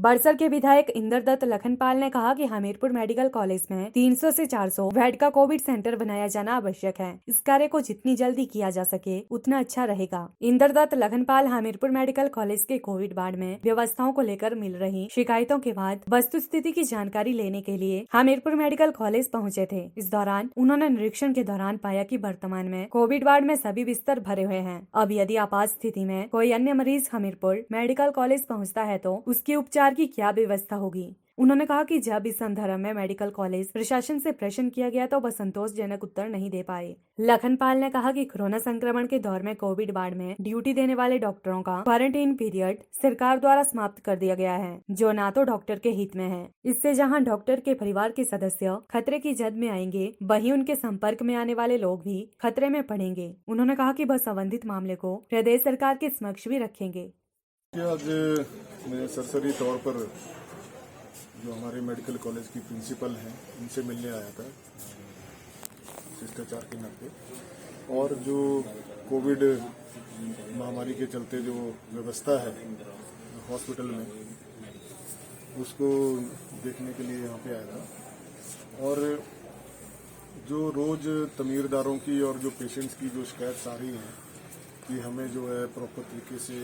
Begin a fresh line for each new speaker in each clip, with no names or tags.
बड़सर के विधायक इंद्रदत्त लखनपाल ने कहा कि हमीरपुर मेडिकल कॉलेज में 300 से 400 बेड का कोविड सेंटर बनाया जाना आवश्यक है। इस कार्य को जितनी जल्दी किया जा सके उतना अच्छा रहेगा। इंद्रदत्त लखनपाल हमीरपुर मेडिकल कॉलेज के कोविड वार्ड में व्यवस्थाओं को लेकर मिल रही शिकायतों के बाद वस्तुस्थिति की जानकारी लेने के लिए हमीरपुर मेडिकल कॉलेज पहुँचे थे। इस दौरान उन्होंने निरीक्षण के दौरान पाया कि वर्तमान में कोविड वार्ड में सभी बिस्तर भरे हुए हैं। अब यदि आपात स्थिति में कोई अन्य मरीज हमीरपुर मेडिकल कॉलेज पहुंचता है तो उसके उपचार की क्या व्यवस्था होगी। उन्होंने कहा कि जब इस संदर्भ में मेडिकल कॉलेज प्रशासन से प्रश्न किया गया तो वह संतोषजनक उत्तर नहीं दे पाए। लखनपाल ने कहा कि कोरोना संक्रमण के दौर में कोविड वार्ड में ड्यूटी देने वाले डॉक्टरों का क्वारंटीन पीरियड सरकार द्वारा समाप्त कर दिया गया है, जो न तो डॉक्टर के हित में है। इससे जहां डॉक्टर के परिवार के सदस्य खतरे की जद में आएंगे, वहीं उनके संपर्क में आने वाले लोग भी खतरे में पड़ेंगे। उन्होंने कहा कि वह संबंधित मामले को प्रदेश सरकार के समक्ष भी रखेंगे।
आज मैं सरसरी तौर पर जो हमारे मेडिकल कॉलेज की प्रिंसिपल हैं उनसे मिलने आया था शिष्टाचार के नाते, और जो कोविड महामारी के चलते जो व्यवस्था है हॉस्पिटल में उसको देखने के लिए यहाँ पे आया था। और जो रोज तमीरदारों की और जो पेशेंट्स की जो शिकायत आ रही है कि हमें जो है प्रॉपर तरीके से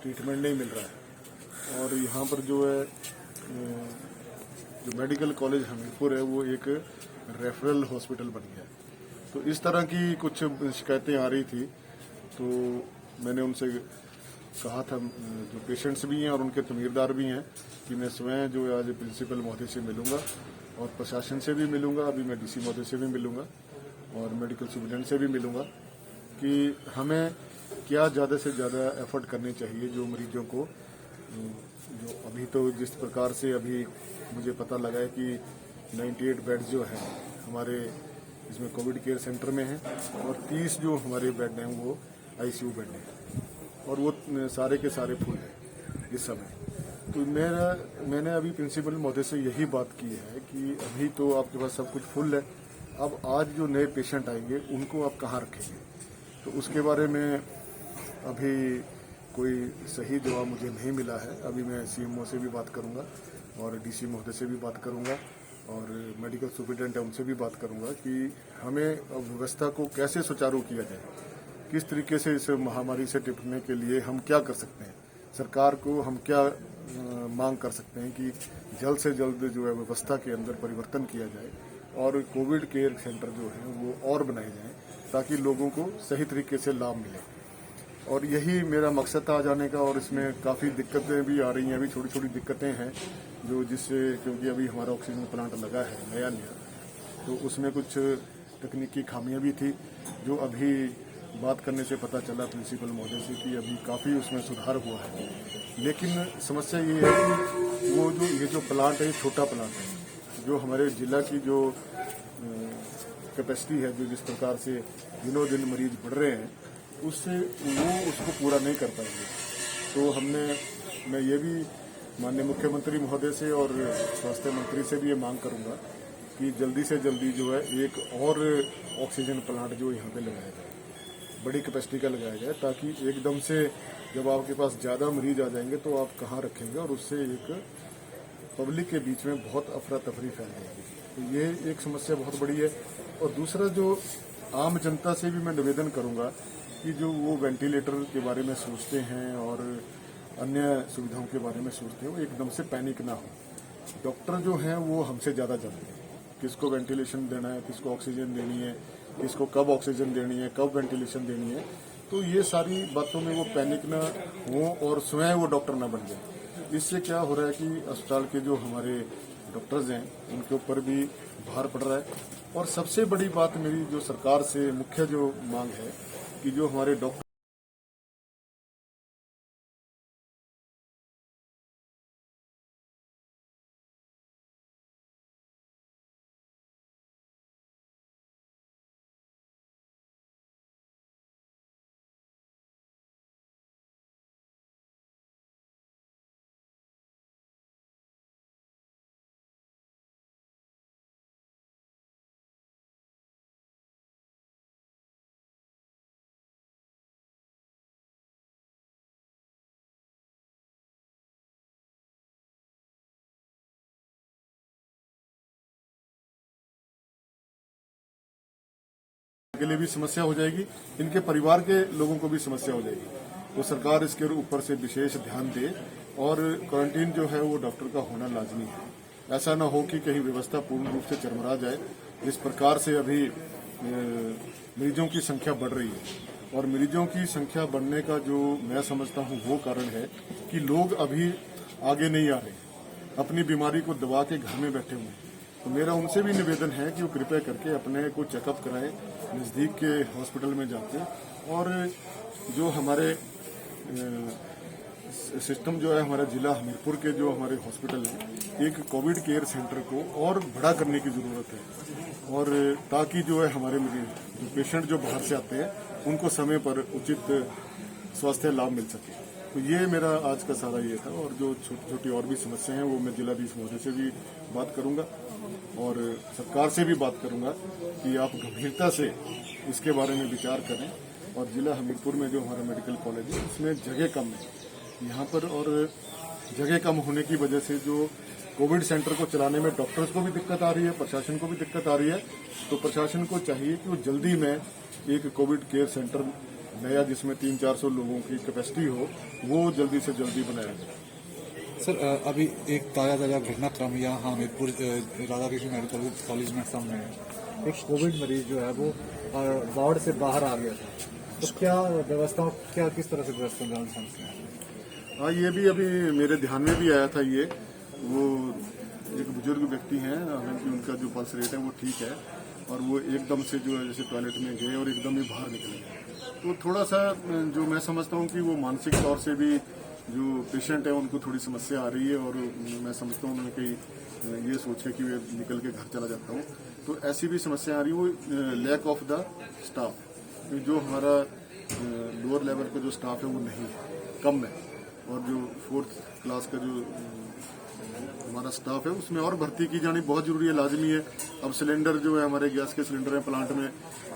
ट्रीटमेंट नहीं मिल रहा है, और यहाँ पर जो है जो मेडिकल कॉलेज हमीरपुर है वो एक रेफरल हॉस्पिटल बन गया है। तो इस तरह की कुछ शिकायतें आ रही थी, तो मैंने उनसे कहा था, जो पेशेंट्स भी हैं और उनके तमीरदार भी हैं, कि मैं स्वयं जो है आज प्रिंसिपल महोदय से मिलूंगा और प्रशासन से भी मिलूंगा। अभी मैं डीसी महोदय से भी मिलूंगा और मेडिकल सुपरिटेंडेंट से भी मिलूंगा कि हमें क्या ज़्यादा से ज़्यादा एफर्ट करने चाहिए जो मरीजों को, जो अभी तो जिस प्रकार से अभी मुझे पता लगा है कि 98 बेड जो है हमारे इसमें कोविड केयर सेंटर में है और 30 जो हमारे बेड हैं वो आईसीयू बेड हैं, और वो सारे के सारे फुल हैं इस समय। तो मैंने अभी प्रिंसिपल महोदय से यही बात की है कि अभी तो आपके पास सब कुछ फुल है, अब आज जो नए पेशेंट आएंगे उनको आप कहाँ रखेंगे। तो उसके बारे में अभी कोई सही जवाब मुझे नहीं मिला है। अभी मैं सीएमओ से भी बात करूंगा और डीसी महोदय से भी बात करूंगा और मेडिकल सुपरिटेंडेंट है उनसे भी बात करूंगा कि हमें व्यवस्था को कैसे सुचारू किया जाए, किस तरीके से इस महामारी से निपटने के लिए हम क्या कर सकते हैं, सरकार को हम क्या मांग कर सकते हैं कि जल्द से जल्द जो है व्यवस्था के अंदर परिवर्तन किया जाए और कोविड केयर सेंटर जो है वो और बनाए जाएं ताकि लोगों को सही तरीके से लाभ मिले। और यही मेरा मकसद था आ जाने का, और इसमें काफ़ी दिक्कतें भी आ रही हैं, अभी छोटी छोटी दिक्कतें हैं जो जिससे, क्योंकि अभी हमारा ऑक्सीजन प्लांट लगा है नया, तो उसमें कुछ तकनीकी खामियां भी थी जो अभी बात करने से पता चला प्रिंसिपल महोदय से कि अभी काफ़ी उसमें सुधार हुआ है। लेकिन समस्या ये है कि वो जो ये जो प्लांट है, छोटा प्लांट है, जो हमारे जिला की जो कैपेसिटी है, जो जिस प्रकार से दिनों दिन मरीज बढ़ रहे हैं, उससे वो उसको पूरा नहीं कर पाएंगे। तो मैं ये भी माननीय मुख्यमंत्री महोदय से और स्वास्थ्य मंत्री से भी ये मांग करूंगा कि जल्दी से जल्दी जो है एक और ऑक्सीजन प्लांट जो यहाँ पे लगाया जाए, बड़ी कैपेसिटी का लगाया जाए, ताकि एकदम से जब आपके पास ज़्यादा मरीज आ जाएंगे तो आप कहाँ रखेंगे, और उससे एक पब्लिक के बीच में बहुत अफरा तफरी फैल जाएगी। तो ये एक समस्या बहुत बड़ी है। और दूसरा, जो आम जनता से भी मैं निवेदन करूंगा कि जो वो वेंटिलेटर के बारे में सोचते हैं और अन्य सुविधाओं के बारे में सोचते हैं, वो एकदम से पैनिक ना हो। डॉक्टर जो हैं वो हमसे ज़्यादा जानते हैं किसको वेंटिलेशन देना है, किसको ऑक्सीजन देनी है, किसको कब ऑक्सीजन देनी है, कब वेंटिलेशन देनी है। तो ये सारी बातों में वो पैनिक ना हो और स्वयं वो डॉक्टर ना बन जाए। इससे क्या हो रहा है कि अस्पताल के जो हमारे डॉक्टर्स हैं उनके ऊपर भी भार पड़ रहा है। और सबसे बड़ी बात मेरी जो सरकार से मुख्य जो मांग है कि जो हमारे डॉक्टर के लिए भी समस्या हो जाएगी, इनके परिवार के लोगों को भी समस्या हो जाएगी। तो सरकार इसके ऊपर से विशेष ध्यान दे और क्वारंटीन जो है वो डॉक्टर का होना लाजमी है। ऐसा ना हो कि कहीं व्यवस्था पूर्ण रूप से चरमरा जाए। जिस प्रकार से अभी मरीजों की संख्या बढ़ रही है और मरीजों की संख्या बढ़ने का जो मैं समझता हूँ वो कारण है कि लोग अभी आगे नहीं आ रहे, अपनी बीमारी को दबा के घर में बैठे हुए हैं। तो मेरा उनसे भी निवेदन है कि वो कृपया करके अपने को चेकअप कराएं नज़दीक के हॉस्पिटल में जाके। और जो हमारे सिस्टम जो है हमारा जिला हमीरपुर के जो हमारे हॉस्पिटल हैं, एक कोविड केयर सेंटर को और बड़ा करने की ज़रूरत है और ताकि जो है हमारे जो पेशेंट जो बाहर से आते हैं उनको समय पर उचित स्वास्थ्य लाभ मिल सके। तो ये मेरा आज का सारा ये था। और जो छोटी छोटी और भी समस्याएं हैं वो मैं जिलाधीश महोदय से भी बात करूंगा और सरकार से भी बात करूंगा कि आप गंभीरता से इसके बारे में विचार करें। और जिला हमीरपुर में जो हमारा मेडिकल कॉलेज है उसमें जगह कम है यहाँ पर, और जगह कम होने की वजह से जो कोविड सेंटर को चलाने में डॉक्टर्स को भी दिक्कत आ रही है, प्रशासन को भी दिक्कत आ रही है। तो प्रशासन को चाहिए कि वो जल्दी में एक कोविड केयर सेंटर नया जिसमें 300-400 लोगों की कैपेसिटी हो वो जल्दी से जल्दी बनाया जाए।
सर, अभी एक ताज़ा घटनाक्रम यहाँ हमीरपुर राधाकृष्ण मेडिकल कॉलेज में सामने है। एक कोविड मरीज जो है वो वार्ड से बाहर आ गया था, तो क्या व्यवस्था, क्या किस तरह से व्यवस्था है?
हाँ, ये भी अभी मेरे ध्यान में भी आया था। ये वो एक बुजुर्ग व्यक्ति हैं, हालांकि उनका जो पल्स रेट है वो ठीक है और वो एकदम से जो है जैसे टॉयलेट में गए और एकदम ही बाहर निकल गए। तो थोड़ा सा जो मैं समझता हूँ कि वो मानसिक तौर से भी जो पेशेंट है उनको थोड़ी समस्या आ रही है और मैं समझता हूँ उन्होंने कहीं ये सोच के कि वे निकल के घर चला जाता हूँ। तो ऐसी भी समस्या आ रही है। वो लैक ऑफ द स्टाफ, जो हमारा लोअर लेवल का जो स्टाफ है वो नहीं है, कम है। और जो 4th क्लास का जो हमारा स्टाफ है उसमें और भर्ती की जानी बहुत जरूरी है, लाजमी है। अब सिलेंडर जो है हमारे गैस के सिलेंडर है प्लांट में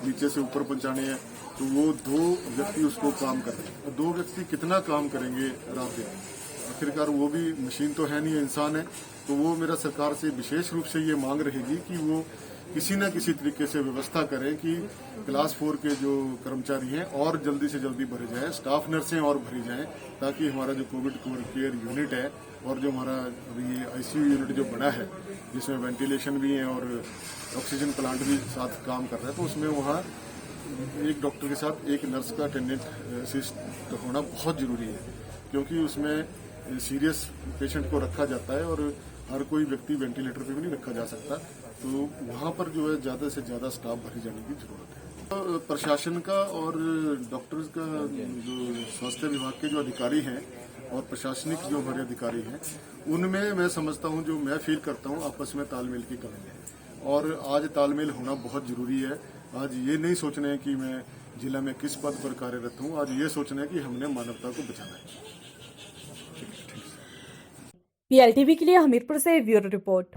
नीचे से ऊपर पहुंचाने हैं, तो वो 2 व्यक्ति उसको काम कर रहे हैं। 2 व्यक्ति कितना काम करेंगे रात दिन? आखिरकार वो भी मशीन तो है नहीं, इंसान है। तो वो मेरा सरकार से विशेष रूप से ये मांग रहेगी कि वो किसी न किसी तरीके से व्यवस्था करें कि क्लास 4 के जो कर्मचारी हैं और जल्दी से जल्दी भरे जाएं, स्टाफ नर्सें और भरी जाएं, ताकि हमारा जो कोविड केयर यूनिट है और जो हमारा अभी ये आईसीयू यूनिट जो बड़ा है जिसमें वेंटिलेशन भी है और ऑक्सीजन प्लांट भी साथ काम कर रहा है, तो उसमें वहाँ एक डॉक्टर के साथ एक नर्स का अटेंडेंट असिस्ट होना बहुत जरूरी है, क्योंकि उसमें सीरियस पेशेंट को रखा जाता है और हर कोई व्यक्ति वेंटिलेटर पे भी नहीं रखा जा सकता। तो वहाँ पर जो है ज़्यादा से ज़्यादा स्टाफ भरी जाने की जरूरत है। तो प्रशासन का और डॉक्टर्स का, जो स्वास्थ्य विभाग के जो अधिकारी हैं और प्रशासनिक जो हमारे अधिकारी हैं, उनमें मैं समझता हूँ, जो मैं फील करता हूँ, आपस में तालमेल की कमी है। और आज तालमेल होना बहुत जरूरी है। आज ये नहीं सोचना है कि मैं जिला में किस पद पर कार्यरत हूँ, आज ये सोचना है कि हमने मानवता को बचाना है।
PLTV के लिए हमीरपुर से ब्यूरो रिपोर्ट।